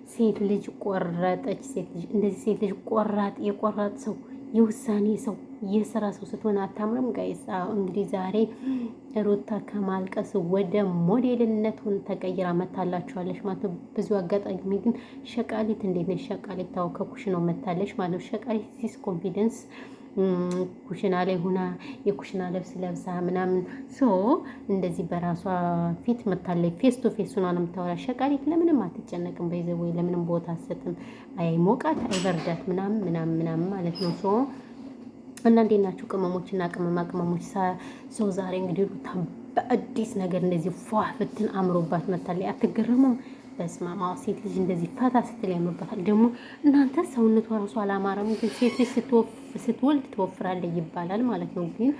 ሴት ልጅ ቆረጠች፣ ሴት ልጅ እንደዚህ ሴት ልጅ ቆራጥ የቆራጥ ሰው የውሳኔ ሰው የስራ ሰው ስትሆን አታምርም ጋይስ። እንግዲህ ዛሬ ሩታ ከማልቀስ ወደ ሞዴልነቱን ተቀይራ መታላችኋለች ማለት ነው። ብዙ አጋጣሚ ግን ሸቃሊት እንዴት ነሽ ሸቃሊት ታው ከኩሽናው መታለች ማለት ነው። ሸቃሊት ሲስ ኮንፊደንስ ኩሽና ላይ ሆና የኩሽና ልብስ ለብሳ ምናምን እንደዚህ በራሷ ፊት መታለች። ፌስ ቱ ፌስ ሆና ነው የምታወራ። ሸቃሊት ለምንም አትጨነቅም። በይዘው ወይ ለምንም ቦታ አትሰጥም። አይ ሞቃት አይበርዳት ምናምን ማለት ነው። እና እንዴት ናችሁ ቅመሞችና ቅመማ ቅመሞች? ሰው ዛሬ እንግዲህ ሩታ በአዲስ ነገር እንደዚህ ፏ ፍትን አምሮባት መታለች። አትገረሙም? በስማማ ሴት ልጅ እንደዚህ ፈታ ስትል ያምርባታል። ደግሞ እናንተ ሰውነቷ ራሱ አላማረም። ግን ሴት ልጅ ስትወልድ ትወፍራለች ይባላል ማለት ነው። ግን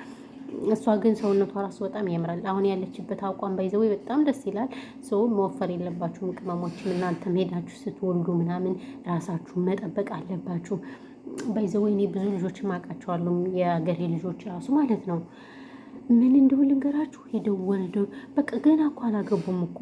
እሷ ግን ሰውነቷ ራሱ በጣም ያምራል። አሁን ያለችበት አቋም ባይዘው በጣም ደስ ይላል። ሰው መወፈር የለባችሁም ቅመሞችም። እናንተም ሄዳችሁ ስትወልዱ ምናምን ራሳችሁን መጠበቅ አለባችሁ። ባይዘው እኔ ብዙ ልጆችም አውቃቸዋለሁ የአገሬ ልጆች ራሱ ማለት ነው። ምን እንደው ልንገራችሁ ሄደው ወልደው በቃ ገና እኮ አላገቡም እኮ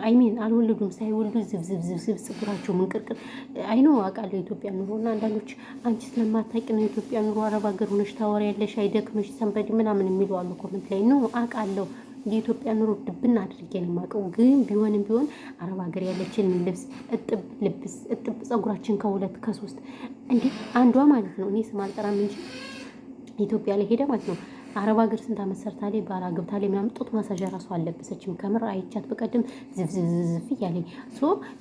አይሜን አልወለዱም። ሳይወልዱ ዝብዝብ ፀጉራቸው ምንቅርቅር አይኖ አውቃለሁ የኢትዮጵያ ኑሮ እና አንዳንዶች አንቺ ስለማታውቂ ነው የኢትዮጵያ ኑሮ አረብ ሀገር ሆነሽ ታወሪያለሽ አይደክምሽ ሰንበዲ ምናምን የሚሉ አሉ ኮሜንት ላይ። ነው አውቃለሁ የኢትዮጵያ ኑሮ ድብና አድርጌ ነው የማውቀው። ግን ቢሆን አረብ ሀገር ያለችን ልብስ እጥብ ፀጉራችን ከሁለት ከሶስት እንዴ አንዷ ማለት ነው እኔ ስም አልጠራም እንጂ ኢትዮጵያ ላይ ሄደ ማለት ነው አረብ ሀገር ስንት ዓመት ሰርታለች ባላ ገብታለች ምናምን ጡት ማሳዣ ራሱ አልለበሰችም። ከምር አይቻት በቀደም ዝፍዝፍ እያለኝ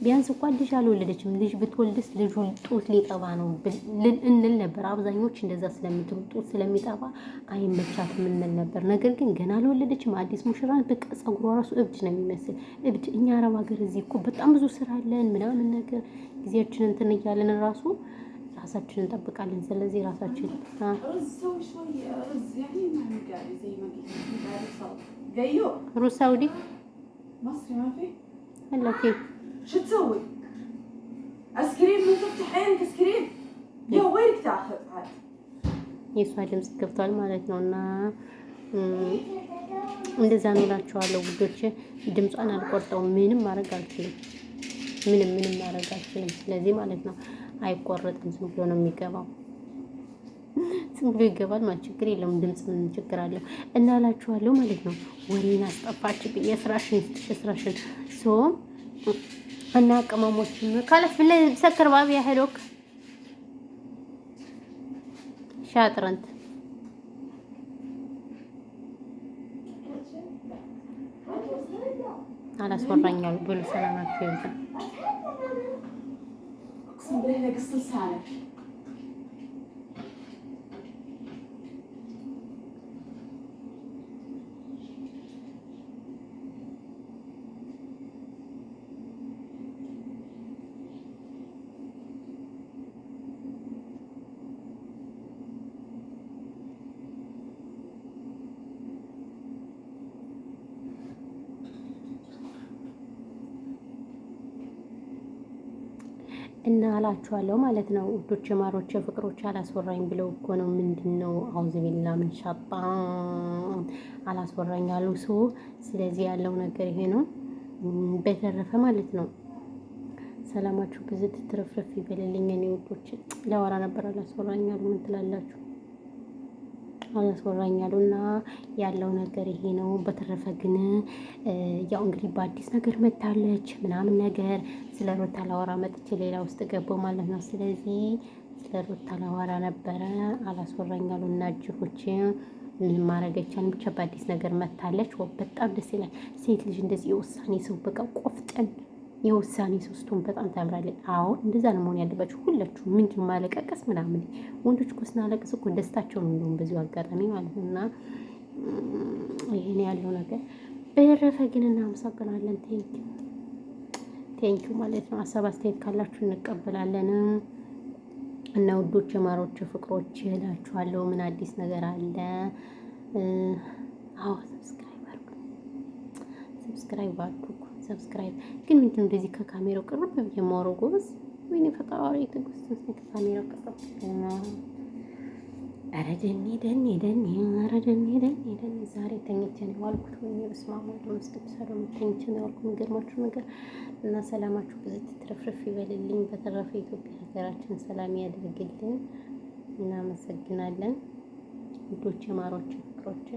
ቢያንስ እንኳን ልጅ አልወለደችም። ልጅ ብትወልድስ ልጁ ጡት ሊጠባ ነው እንል ነበር። አብዛኞች እንደዛ ስለሚጥሩ ጡት ስለሚጠባ አይመቻትም እንል ነበር። ነገር ግን ገና አልወለደችም። አዲስ ሙሽራ በቃ ፀጉሯ ራሱ እብድ ነው የሚመስል እብድ። እኛ አረብ ሀገር እዚህ እኮ በጣም ብዙ ስራ አለን ምናምን ነገር ጊዜያችንን እንትን እያለን ራሱ ራሳችንን እንጠብቃለን። ስለዚህ ራሳችን ሩዝ ሳውዲ هلا كيف شو تسوي؟ اسكريم من تفتح عينك اسكريم يا وينك تاخذ عاد የሷ ድምጽ ገብቷል ማለት ነውና እንደዛ ነው እላችኋለሁ ውዶቼ። ድምጿን አልቆርጠውም። ምንም ማድረግ አልችልም። ምንም ማድረግ አልችልም። ስለዚህ ማለት ነው አይቆረጥም። ዝም ብሎ ነው የሚገባው። ዝም ብሎ ይገባል ማለት ችግር የለውም። ድምጽ ምን ችግር አለው? እና እላችኋለሁ ማለት ነው። ወሬን አስጠፋችብኝ። የስራሽን እና ቅመሞችን ካለፍ ብለ ሰከር ባብ ያሄዶክ ሻጥረንት አላስወራኛል ብሎ ሰላማችሁ ይብዛ። اقسم بالله قص لسانك እና አላችኋለሁ ማለት ነው ውዶች ማሮች ፍቅሮች አላስወራኝ ብለው እኮ ነው። ምንድነው አውዝ ቢላ ምን ሻጣ አላስወራኝ አሉ ሰው። ስለዚህ ያለው ነገር ይሄ ነው። በተረፈ ማለት ነው ሰላማችሁ ብዙ ትትረፍረፍ ይበልልኝ። እኔ ውዶች ለወራ ነበር አላስወራኝ አሉ። ምን ትላላችሁ? አላስወራኛሉና ያለው ነገር ይሄ ነው። በተረፈ ግን ያው እንግዲህ በአዲስ ነገር መታለች ምናምን ነገር ስለ ሩታ ላወራ መጥቼ ሌላ ውስጥ ገባው ማለት ነው። ስለዚህ ስለ ሩታ ላወራ ነበረ አላስወራኛሉና እጅጎች ምን ማረገቻን ብቻ በአዲስ ነገር መታለች። በጣም ደስ ይላል። ሴት ልጅ እንደዚህ የውሳኔ ሰው በቃ ቆፍጠን የውሳኔ ሶስቱን በጣም ታምራለች። አዎ እንደዛ ነው መሆን ያለባችሁ ሁላችሁ። ምንድን ማለቀቀስ ምናምን ወንዶች እኮ ስናለቅስ እኮ ደስታቸው ነው እንደውም በዚሁ አጋጣሚ ማለት ነውና ይሄን ያለው ነገር። በተረፈ ግን እናመሰግናለን። ቴንኪው ማለት ነው። ሀሳብ አስተያየት ካላችሁ እንቀበላለን። እና ውዶች ማሮች ፍቅሮች እላችኋለሁ። ምን አዲስ ነገር አለ? አዎ ሰብስክራይብ አድርጉ። ሰብስክራይብ ግን ምንድን ነው እንደዚህ ከካሜራው ቅርብ ብዬ የማወራው ጎበዝ? ወይኔ ፈጣሪ ትዕግስት ከካሜራው ቅርብ ኧረ ደኔ ደኔ ደኔ ኧረ ደኔ ደኔ ደኔ ዛሬ ተኝቼ ነው የዋልኩት። ወይኔ በስመ አብ ወወልድ ወመንፈስ ቅዱስ ተኝቼ ነው የዋልኩት። የሚገርማችሁ ነገር እና ሰላማችሁ ብዙ ትትረፍረፍ ይበልልኝ። በተረፈ ኢትዮጵያ ሀገራችን ሰላም ያደርግልን። እናመሰግናለን ውዶቼ፣ ማሮቼ፣ ፍቅሮቼ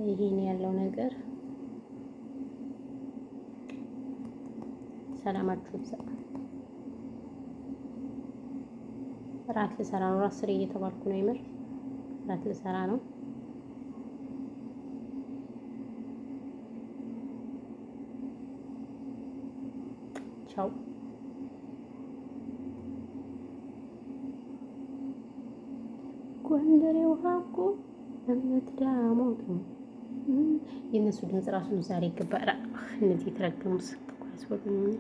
ይሄን ያለው ነገር ሰላማችሁ ይብዛ። ራት ልሰራ ነው። ራት ስሪ እየተባልኩ ነው። የምር ራት ልሰራ ነው። ቻው። ጎንደሬ ውሃ እኮ እምትዳሞቱ የእነሱ ድምፅ ራሱ ዛሬ ይገባል። እነዚህ የተረገሙ ስልክ እኮ ያስወሩኝ።